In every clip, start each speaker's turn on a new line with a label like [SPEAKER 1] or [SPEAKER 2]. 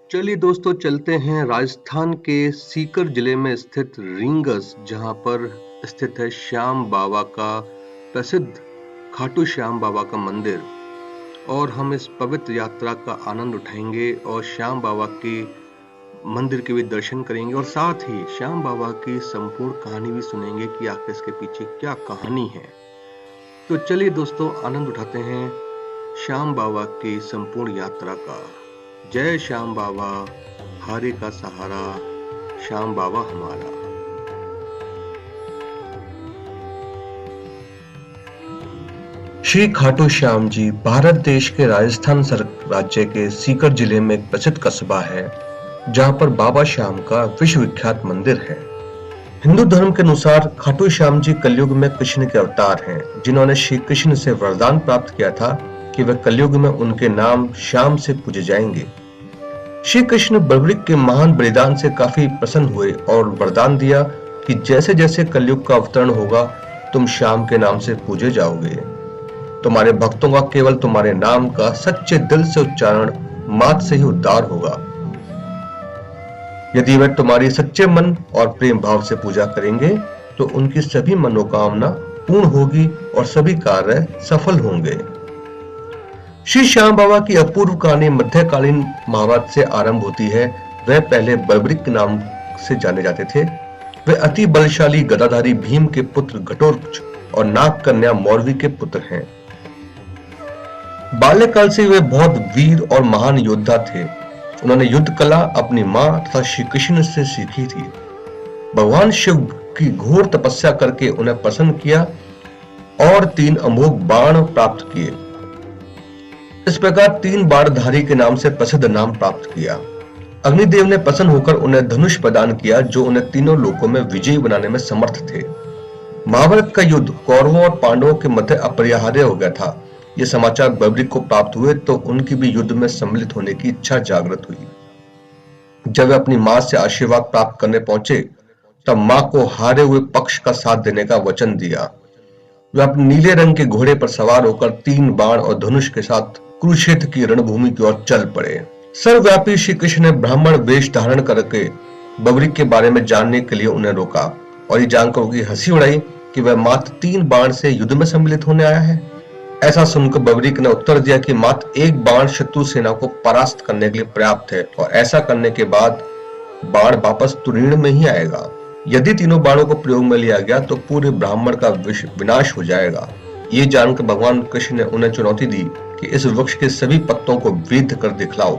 [SPEAKER 1] चलिए दोस्तों चलते हैं राजस्थान के सीकर जिले में स्थित रींगस, जहां पर स्थित है श्याम बाबा का प्रसिद्ध खाटू श्याम बाबा का मंदिर। और हम इस पवित्र यात्रा का आनंद उठाएंगे और श्याम बाबा के मंदिर के भी दर्शन करेंगे और साथ ही श्याम बाबा की संपूर्ण कहानी भी सुनेंगे कि आखिर इसके पीछे क्या कहानी है। तो चलिए दोस्तों आनंद उठाते हैं श्याम बाबा की संपूर्ण यात्रा का। जय श्याम बाबा, हारे का सहारा, श्याम बाबा हमारा। श्री खाटू श्याम जी भारत देश के राजस्थान राज्य के सीकर जिले में एक प्रसिद्ध कस्बा है, जहां पर बाबा श्याम का विश्व विख्यात मंदिर है। हिंदू धर्म के अनुसार खाटू श्याम जी कलयुग में कृष्ण के अवतार हैं, जिन्होंने श्री कृष्ण से वरदान प्राप्त किया था कि वह कलयुग में उनके नाम श्याम से पूजे जाएंगे। श्री कृष्ण बर्बरिक के महान बलिदान से काफी प्रसन्न हुए और वरदान दिया कि जैसे जैसे कलयुग का अवतरण होगा तुम श्याम के नाम से पूजे जाओगे। तुम्हारे भक्तों का केवल तुम्हारे नाम का सच्चे दिल से उच्चारण मात्र से ही उद्धार होगा। यदि वे तुम्हारी सच्चे मन और प्रेम भाव से पूजा करेंगे तो उनकी सभी मनोकामना पूर्ण होगी और सभी कार्य सफल होंगे। श्री श्याम बाबा की अपूर्व कहानी मध्यकालीन महाभारत से आरंभ होती है। वह पहले बर्बरिक के नाम से जाने जाते थे। वे अति बलशाली गदाधारी भीम के पुत्र घटोत्कच और नाग कन्या मौरवी के पुत्र हैं। बाल्यकाल से वे बहुत वीर और महान योद्धा थे। उन्होंने युद्ध कला अपनी मां तथा श्री कृष्ण से सीखी थी। भगवान शिव की घोर तपस्या करके उन्हें प्रसन्न किया और 3 अमोघ बाण प्राप्त किए। इस प्रकार 3 बाणधारी के नाम से प्रसिद्ध नाम प्राप्त किया। अग्निदेव ने प्रसन्न होकर उन्हें धनुष प्रदान किया, जो उन्हें तीनों लोकों में विजयी बनाने में समर्थ थे। महाभारत का युद्ध कौरवों और पांडवों के मध्य अपरिहार्य हो गया था। ये समाचार बर्बरिक को प्राप्त हुए तो उनकी भी युद्ध में सम्मिलित होने की इच्छा जागृत हुई। जब वे अपनी मां से आशीर्वाद प्राप्त करने पहुंचे तब मां को हारे हुए पक्ष का साथ देने का वचन दिया। वे अपने नीले रंग के घोड़े पर सवार होकर 3 बाण और धनुष के साथ कुरुक्षेत्र की रणभूमि की ओर चल पड़े। सर्वव्यापी श्री कृष्ण ने ब्राह्मण वेश धारण करके बर्बरिक के बारे में जानने के लिए उन्हें रोका और ये जानकर उनकी हंसी उड़ाई कि वह मात्र 3 बाण से युद्ध में सम्मिलित होने आया है। ऐसा सुनकर बर्बरिक ने उत्तर दिया कि मात्र 1 बाण शत्रु सेना को परास्त करने के लिए पर्याप्त है और ऐसा करने के बाद बाण वापस तुरीण में ही आएगा। यदि तीनों बाणों को प्रयोग में लिया गया तो पूरे ब्राह्मण का विनाश हो जाएगा। ये जानकर भगवान कृष्ण ने उन्हें चुनौती दी कि इस वृक्ष के सभी पत्तों को वेध कर दिखलाओ।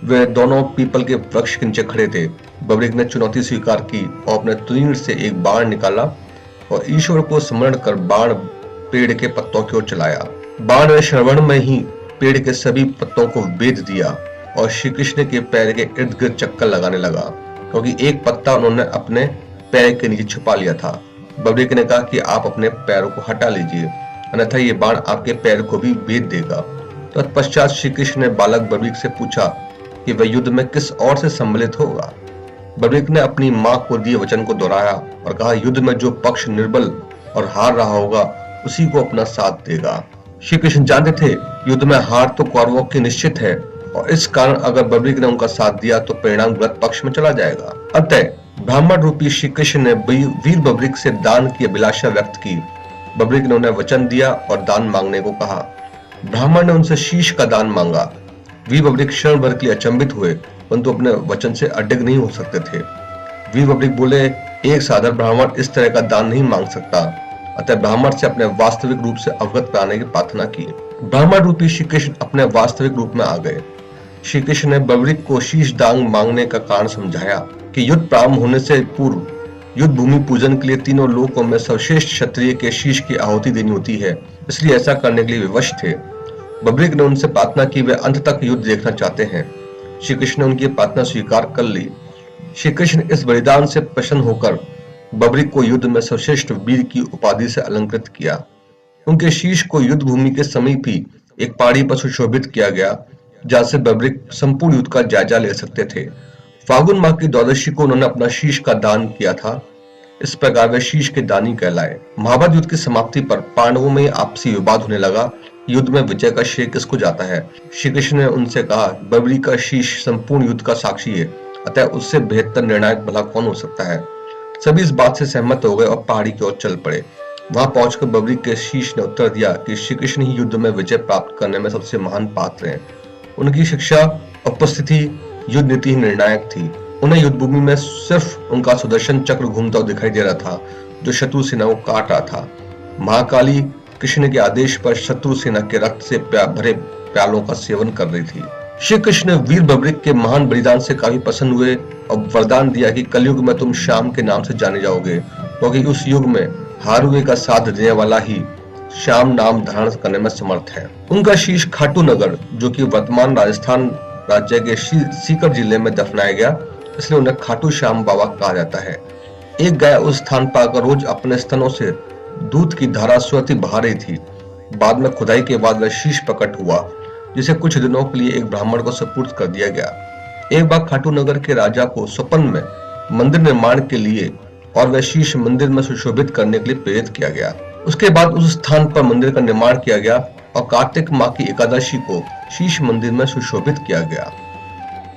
[SPEAKER 1] वे दोनों पीपल के वृक्ष के नीचे खड़े थे। बर्बरिक ने चुनौती स्वीकार की और अपने तीर से एक बाण निकाला और ईश्वर को स्मरण कर बाण पेड़ के पत्तों की ओर चलाया। बाण ने श्रवण में ही पेड़ के सभी पत्तों को वेध दिया और श्री कृष्ण के पैर के इर्द गिर्द चक्कर लगाने लगा, क्योंकि एक पत्ता उन्होंने अपने पैर के नीचे छुपा लिया था। बर्बरिक ने कहा कि आप अपने पैरों को हटा लीजिए, अन्यथा ये बाण आपके पैर को भी भेद देगा। तत्पश्चात श्री कृष्ण ने बालक बर्बरिक से पूछा कि वह युद्ध में किस ओर से सम्मिलित होगा। बर्बरिक ने अपनी मां को दिए वचन को दोहराया और कहा, युद्ध में जो पक्ष निर्बल और हार रहा होगा उसी को अपना साथ देगा। श्री कृष्ण जानते थे युद्ध में हार तो कौरवों की निश्चित है और इस कारण अगर बर्बरिक ने उनका साथ दिया तो परिणाम गलत पक्ष में चला जाएगा। अतः ब्राह्मण रूपी श्री कृष्ण ने वीर बर्बरिक से दान की अभिलाषा व्यक्त की। बर्बरिक ने उन्हें वचन दिया और दान मांगने को कहा। ब्राह्मण ने उनसे शीश का दान मांगा। वीर बर्बरिक क्षण भर के लिए अचंभित हुए, परंतु अपने वचन से अडिग नहीं हो सकते थे। वीर बर्बरिक बोले, एक साधारण ब्राह्मण इस तरह का दान नहीं मांग सकता। अतः ब्राह्मण से अपने वास्तविक रूप से अवगत कराने की प्रार्थना की। ब्राह्मण रूपी श्री कृष्ण अपने वास्तविक रूप में आ गए। श्री कृष्ण ने बर्बरिक को शीश दान मांगने का कारण समझाया कि युद्ध प्रारंभ होने से पूर्व युद्ध भूमि पूजन के लिए तीनों लोकों में सर्वश्रेष्ठ क्षत्रिय के शीश की आहुति देनी होती है, इसलिए ऐसा करने के लिए विवश थे। बर्बरिक ने उनसे प्रार्थना की वे अंत तक युद्ध देखना चाहते हैं। श्री कृष्ण ने उनकी प्रार्थना स्वीकार कर ली। श्री कृष्ण इस बलिदान से प्रसन्न होकर बर्बरिक को युद्ध में सर्वश्रेष्ठ वीर की उपाधि से अलंकृत किया। उनके शीश को युद्ध भूमि के समीप ही एक पहाड़ी पर सुशोभित किया गया, जहां से बर्बरिक संपूर्ण युद्ध का जायजा ले सकते थे। फागुन माह की द्वादशी को उन्होंने अपना शीश का दान किया था। इस प्रकार वे शीश के दानी कहलाए। महाभारत युद्ध की समाप्ति पर पांडवों में आपसी विवाद होने लगा। युद्ध में विजय का श्रेय किसको जाता है? श्री कृष्ण ने उनसे कहा, बबरी का शीश संपूर्ण युद्ध का साक्षी है, अतः उससे बेहतर निर्णायक भला कौन हो सकता है। सभी इस बात से सहमत हो गए और पहाड़ी की ओर चल पड़े। वहां पहुंचकर बबरी के शीश ने उत्तर दिया कि श्री कृष्ण ही युद्ध में विजय प्राप्त करने में सबसे महान पात्र हैं। उनकी शिक्षा, उपस्थिति, युद्ध नीति ही निर्णायक थी। उन्हें युद्ध भूमि में सिर्फ उनका सुदर्शन चक्र घूमता हुआ दिखाई दे रहा था, जो शत्रु सेना को काट रहा था। महाकाली कृष्ण के आदेश पर शत्रु सेना के रक्त से भरे प्यालों का सेवन कर रही थी। श्री कृष्ण वीर बबरिक के महान बलिदान से काफी प्रसन्न हुए और वरदान दिया कि कलयुग में तुम श्याम के नाम से जाने जाओगे, क्योंकि उस युग में हारुए का साथ देने वाला ही श्याम नाम धारण करने में समर्थ है। उनका शीश खाटू नगर, जो कि वर्तमान राजस्थान राज्य के सीकर जिले में दफनाया गया, इसलिए उन्हें खाटू श्याम बाबा कहा जाता है। एक गाय उस स्थान पर आकर रोज अपने स्तनों से दूध की धारा स्वती बहा रही थी। बाद में खुदाई के बाद वह शीश प्रकट हुआ, जिसे कुछ दिनों के लिए एक ब्राह्मण को सुपुर्द कर दिया गया। एक बार खाटू नगर के राजा को स्वप्न में मंदिर निर्माण के लिए और वह शीश मंदिर में सुशोभित करने के लिए प्रेरित किया गया। उसके बाद उस स्थान पर मंदिर का निर्माण किया गया और कार्तिक माह की एकादशी को शीश मंदिर में सुशोभित किया गया,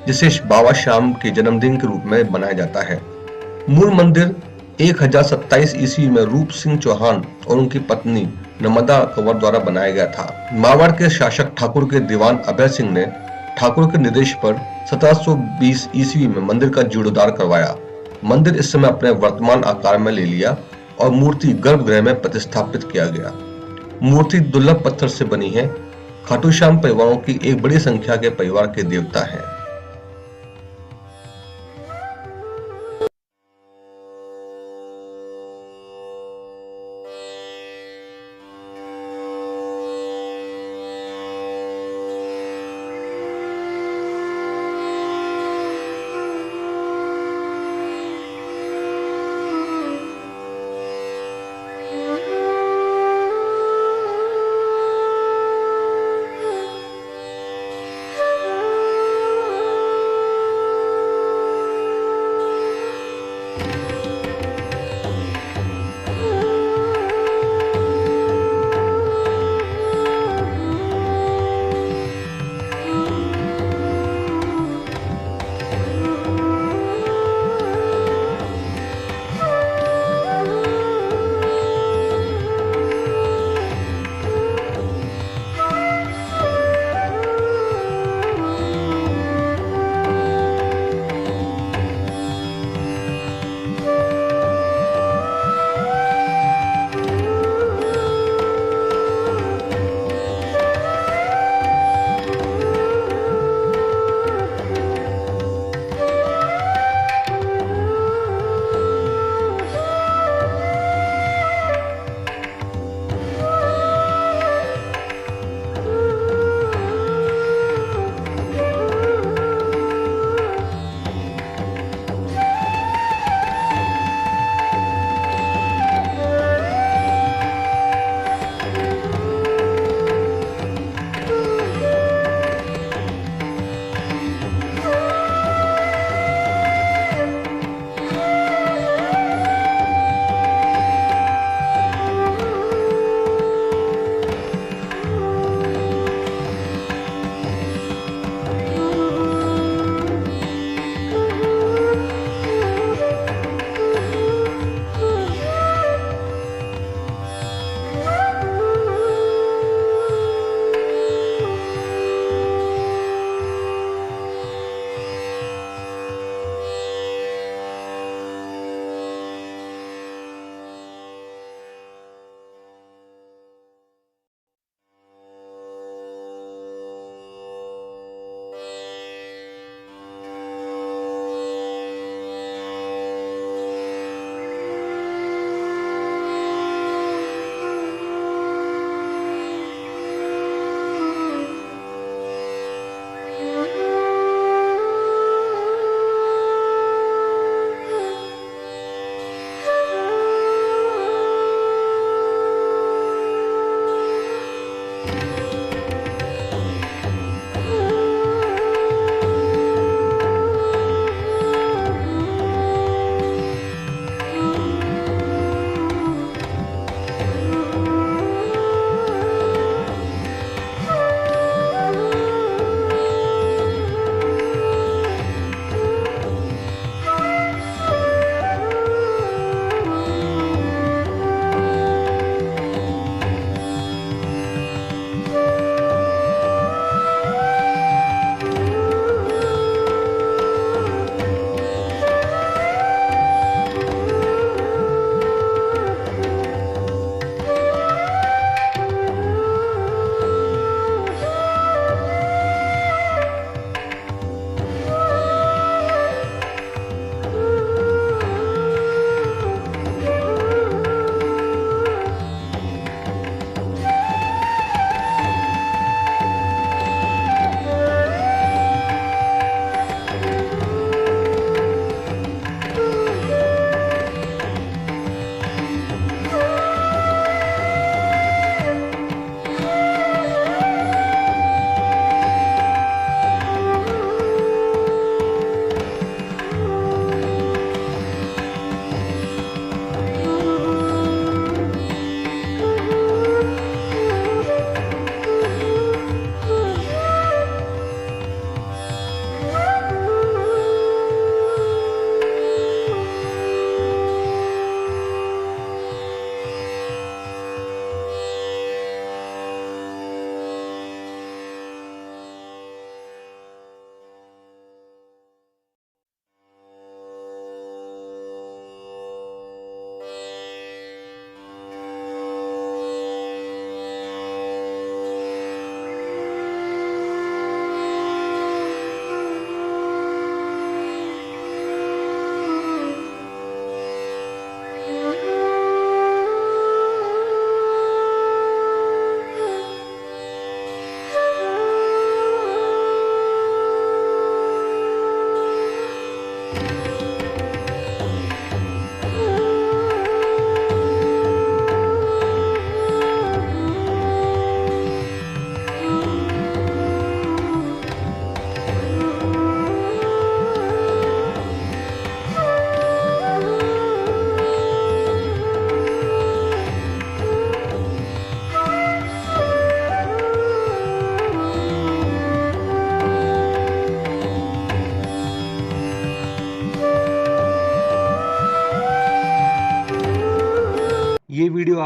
[SPEAKER 1] जिसे बाबा श्याम के जन्मदिन के रूप में मनाया जाता है। मूल मंदिर 1027 ईस्वी में रूप सिंह चौहान और उनकी पत्नी नर्मदा कंवर द्वारा बनाया गया था। मारवाड़ के शासक ठाकुर के दीवान अभय सिंह ने ठाकुर के निर्देश पर 1720 ईस्वी में मंदिर का जीर्णोद्धार करवाया। मंदिर इस समय अपने वर्तमान आकार में ले लिया और मूर्ति गर्भगृह में प्रतिष्ठापित किया गया। मूर्ति दुर्लभ पत्थर से बनी है। खाटू श्याम परिवारों की एक बड़ी संख्या के परिवार के देवता हैं।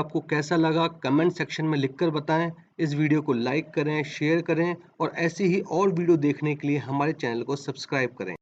[SPEAKER 1] आपको कैसा लगा कमेंट सेक्शन में लिखकर बताएं। इस वीडियो को लाइक करें, शेयर करें और ऐसी ही और वीडियो देखने के लिए हमारे चैनल को सब्सक्राइब करें।